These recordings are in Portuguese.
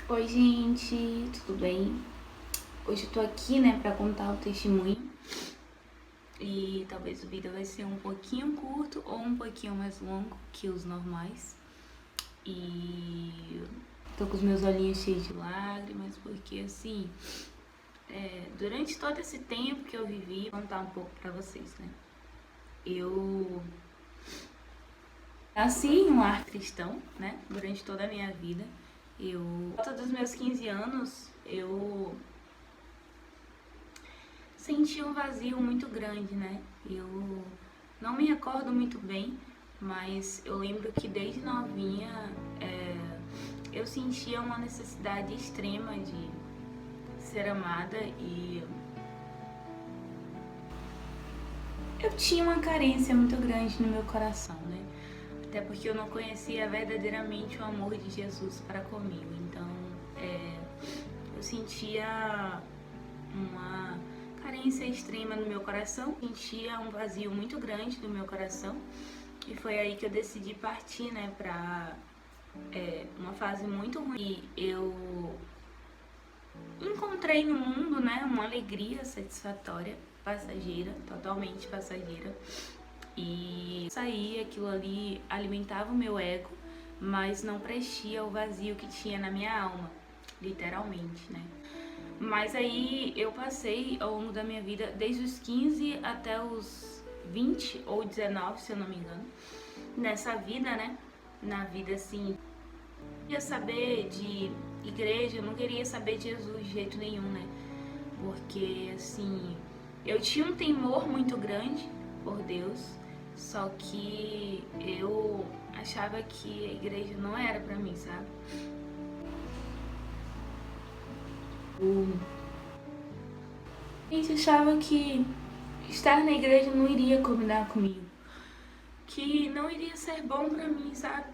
Oi, gente, tudo bem? Hoje eu tô aqui, né, pra contar o testemunho e talvez o vídeo vai ser um pouquinho curto ou um pouquinho mais longo que os normais. E tô com os meus olhinhos cheios de lágrimas porque, assim, durante todo esse tempo que eu vivi, vou contar um pouco pra vocês, né? Eu nasci em um lar cristão, né, durante toda a minha vida. Por volta dos meus 15 anos, eu senti um vazio muito grande, né? Eu não me recordo muito bem, mas eu lembro que desde novinha eu sentia uma necessidade extrema de ser amada e eu tinha uma carência muito grande no meu coração, né? Até porque eu não conhecia verdadeiramente o amor de Jesus para comigo. Então, eu sentia uma carência extrema no meu coração, sentia um vazio muito grande no meu coração e foi aí que eu decidi partir, né, pra uma fase muito ruim. E eu encontrei no mundo, né, uma alegria satisfatória, passageira, totalmente passageira. E saí, aquilo ali alimentava o meu ego, mas não preenchia o vazio que tinha na minha alma, literalmente, né? Mas aí eu passei ao longo da minha vida, desde os 15 até os 20 ou 19, se eu não me engano, nessa vida, né? Na vida assim, eu queria saber de igreja, eu não queria saber de Jesus de jeito nenhum, né? Porque assim, eu tinha um temor muito grande por Deus, só que eu achava que a igreja não era pra mim, sabe? A gente achava que estar na igreja não iria combinar comigo, que não iria ser bom pra mim, sabe?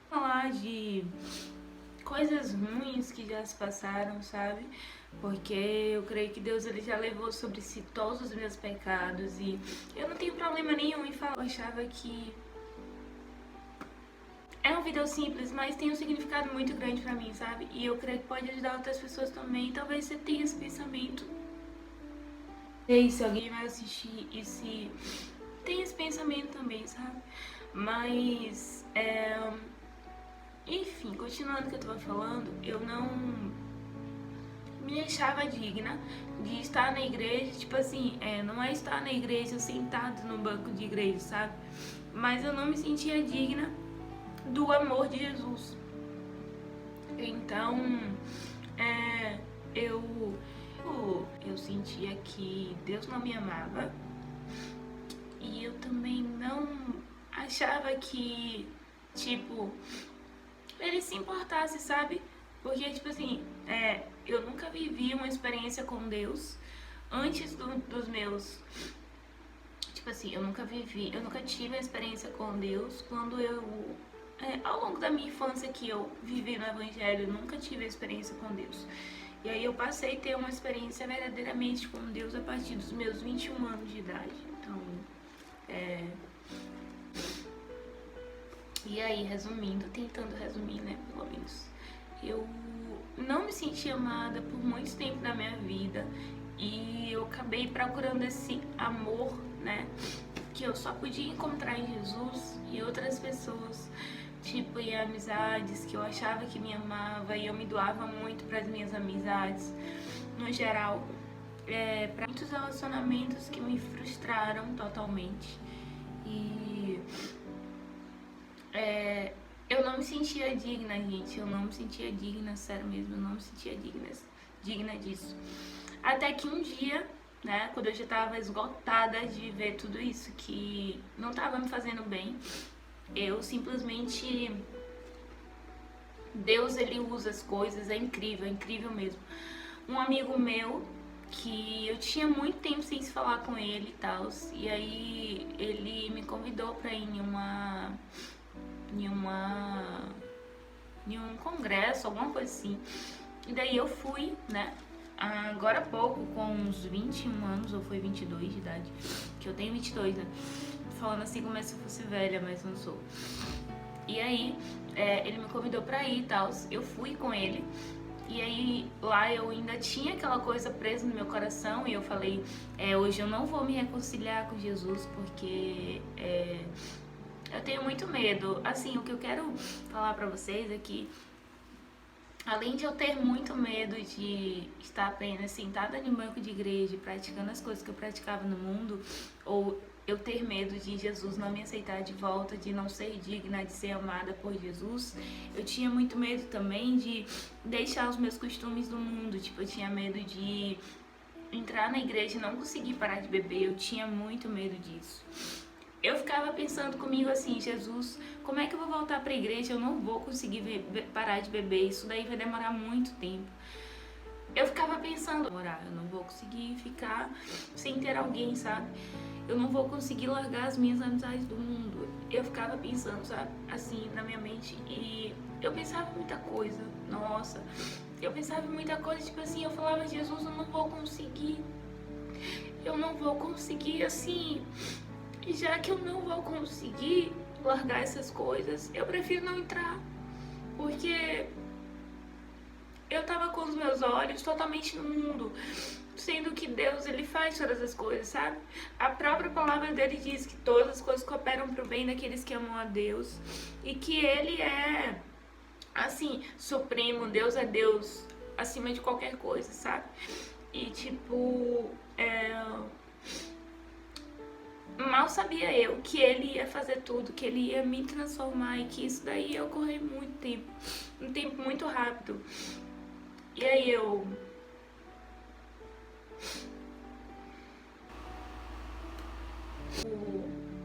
Falar de coisas ruins que já se passaram, sabe? Porque eu creio que Deus ele já levou sobre si todos os meus pecados e eu não tenho problema nenhum em falar. Eu achava que é um vídeo simples, mas tem um significado muito grande pra mim, sabe? E eu creio que pode ajudar outras pessoas também. Talvez você tenha esse pensamento. Sei se alguém vai assistir e se tem esse pensamento também, sabe? Mas, enfim, continuando o que eu tava falando, eu não me achava digna de estar na igreja, tipo assim, não é estar na igreja sentado no banco de igreja, sabe? Mas eu não me sentia digna do amor de Jesus. Então, é, eu, eu sentia que Deus não me amava e eu também não achava que, tipo, ele se importasse, sabe? Porque, tipo assim, eu nunca vivi uma experiência com Deus antes dos meus. Tipo assim, eu nunca tive uma experiência com Deus quando eu. Ao longo da minha infância que eu vivi no Evangelho, eu nunca tive experiência com Deus. E aí eu passei a ter uma experiência verdadeiramente com Deus a partir dos meus 21 anos de idade. Então, e aí, resumindo, tentando resumir, né, pelo menos, eu não me senti amada por muito tempo da minha vida e eu acabei procurando esse amor, né, que eu só podia encontrar em Jesus e outras pessoas, tipo em amizades que eu achava que me amava e eu me doava muito para as minhas amizades, no geral, para muitos relacionamentos que me frustraram totalmente e eu não me sentia digna, gente. Eu não me sentia digna, sério mesmo. Eu não me sentia digna disso. Até que um dia, né, quando eu já tava esgotada de ver tudo isso que não tava me fazendo bem, eu simplesmente. Deus, ele usa as coisas, é incrível mesmo. Um amigo meu, que eu tinha muito tempo sem se falar com ele e tal, e aí ele me convidou pra ir em uma em um congresso, alguma coisa assim. E daí eu fui, né? Agora há pouco, com uns 21 anos, ou foi 22 de idade, que eu tenho 22, né? Falando assim como se eu fosse velha, mas não sou. E aí, ele me convidou pra ir e tal. Eu fui com ele. E aí, lá eu ainda tinha aquela coisa presa no meu coração. E eu falei, hoje eu não vou me reconciliar com Jesus, porque eu tenho muito medo. Assim, o que eu quero falar pra vocês é que, além de eu ter muito medo de estar apenas sentada em um banco de igreja, praticando as coisas que eu praticava no mundo, ou eu ter medo de Jesus não me aceitar de volta, de não ser digna de ser amada por Jesus, eu tinha muito medo também de deixar os meus costumes do mundo. Tipo, eu tinha medo de entrar na igreja e não conseguir parar de beber. Eu tinha muito medo disso. Eu ficava pensando comigo assim, Jesus, como é que eu vou voltar pra igreja? Eu não vou conseguir parar de beber, isso daí vai demorar muito tempo. Eu ficava pensando, eu não vou conseguir ficar sem ter alguém, sabe? Eu não vou conseguir largar as minhas amizades do mundo. Eu ficava pensando, sabe, assim, na minha mente. E eu pensava muita coisa, nossa. Eu pensava em muita coisa, tipo assim, eu falava, Jesus, eu não vou conseguir. Eu não vou conseguir, assim. E já que eu não vou conseguir largar essas coisas, eu prefiro não entrar. Porque eu tava com os meus olhos totalmente no mundo, sendo que Deus, ele faz todas as coisas, sabe? A própria palavra dele diz que todas as coisas cooperam pro bem daqueles que amam a Deus, e que ele é, assim, supremo. Deus é Deus acima de qualquer coisa, sabe? E tipo, mal sabia eu que ele ia fazer tudo, que ele ia me transformar, e que isso daí ia ocorrer muito tempo, um tempo muito rápido. E aí eu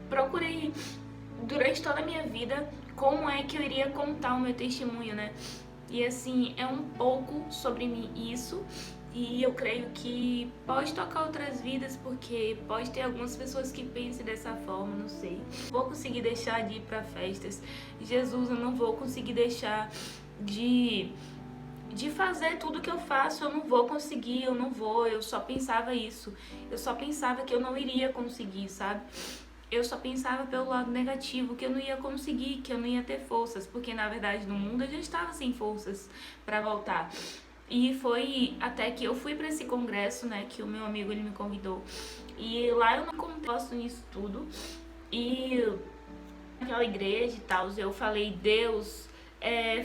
procurei durante toda a minha vida como é que eu iria contar o meu testemunho, né? E assim, é um pouco sobre mim isso. E eu creio que pode tocar outras vidas, porque pode ter algumas pessoas que pensem dessa forma, não sei. Vou conseguir deixar de ir para festas. Jesus, eu não vou conseguir deixar de fazer tudo que eu faço. Eu não vou conseguir, eu não vou. Eu só pensava isso. Eu só pensava que eu não iria conseguir, sabe? Eu só pensava pelo lado negativo, que eu não ia conseguir, que eu não ia ter forças, porque na verdade no mundo eu já estava sem forças para voltar. E foi até que eu fui para esse congresso, né, que o meu amigo ele me convidou. E lá eu não gosto nisso tudo. E naquela igreja e tal, eu falei, Deus,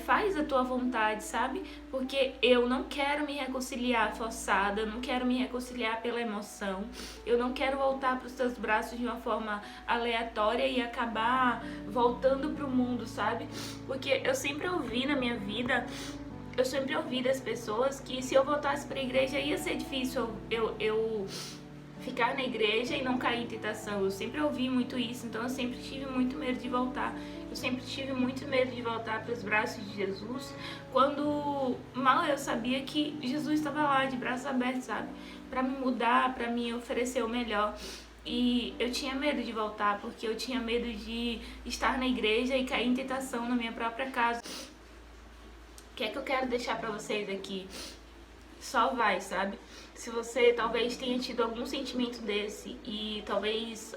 faz a tua vontade, sabe? Porque eu não quero me reconciliar forçada, eu não quero me reconciliar pela emoção, eu não quero voltar para os teus braços de uma forma aleatória e acabar voltando pro mundo, sabe? Porque eu sempre ouvi na minha vida, eu sempre ouvi das pessoas que se eu voltasse para a igreja ia ser difícil eu ficar na igreja e não cair em tentação. Eu sempre ouvi muito isso, então eu sempre tive muito medo de voltar. Eu sempre tive muito medo de voltar para os braços de Jesus, quando mal eu sabia que Jesus estava lá de braços abertos, sabe? Para me mudar, para me oferecer o melhor. E eu tinha medo de voltar, porque eu tinha medo de estar na igreja e cair em tentação na minha própria casa. O que é que eu quero deixar pra vocês aqui? Só vai, sabe? Se você talvez tenha tido algum sentimento desse e talvez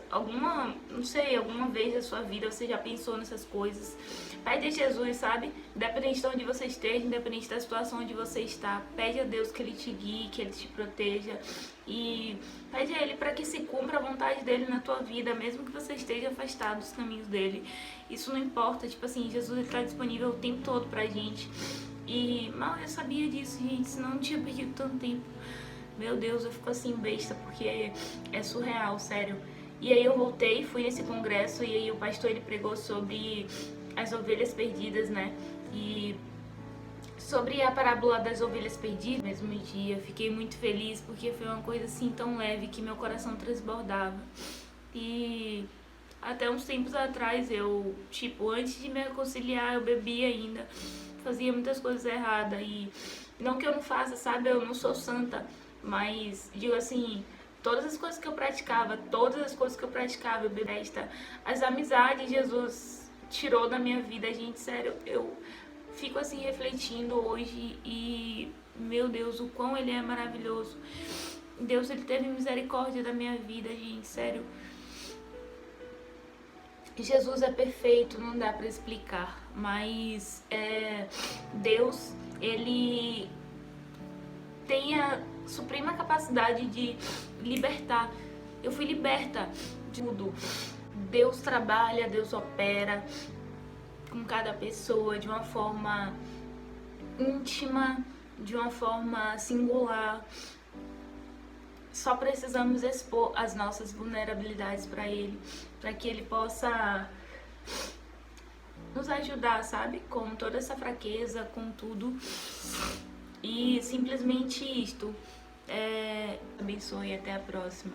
não sei, alguma vez da sua vida você já pensou nessas coisas, pede a Jesus, sabe? Independente de onde você esteja, independente da situação onde você está, pede a Deus que Ele te guie, que Ele te proteja, e pede a Ele para que se cumpra a vontade dEle na tua vida, mesmo que você esteja afastado dos caminhos dEle. Isso não importa, tipo assim, Jesus está disponível o tempo todo pra gente. E mal eu sabia disso, gente, senão eu não tinha perdido tanto tempo. Meu Deus, eu fico assim besta, porque é surreal, sério. E aí eu voltei, fui nesse congresso, e aí o pastor ele pregou sobre as ovelhas perdidas, né? E sobre a parábola das ovelhas perdidas, no mesmo dia, fiquei muito feliz, porque foi uma coisa assim tão leve que meu coração transbordava. E até uns tempos atrás eu, tipo, antes de me reconciliar, eu bebia ainda, fazia muitas coisas erradas. E não que eu não faça, sabe? Eu não sou santa, mas digo assim, todas as coisas que eu praticava, eu bebesta, as amizades Jesus tirou da minha vida, gente, sério, eu fico assim refletindo hoje e, meu Deus, o quão Ele é maravilhoso. Deus, Ele teve misericórdia da minha vida, gente, sério. Jesus é perfeito, não dá pra explicar, mas Deus, ele tem a suprema capacidade de libertar. Eu fui liberta de tudo. Deus trabalha, Deus opera com cada pessoa de uma forma íntima, de uma forma singular. Só precisamos expor as nossas vulnerabilidades para Ele, para que Ele possa nos ajudar, sabe? Com toda essa fraqueza, com tudo. E simplesmente isto. Abençoe e até a próxima.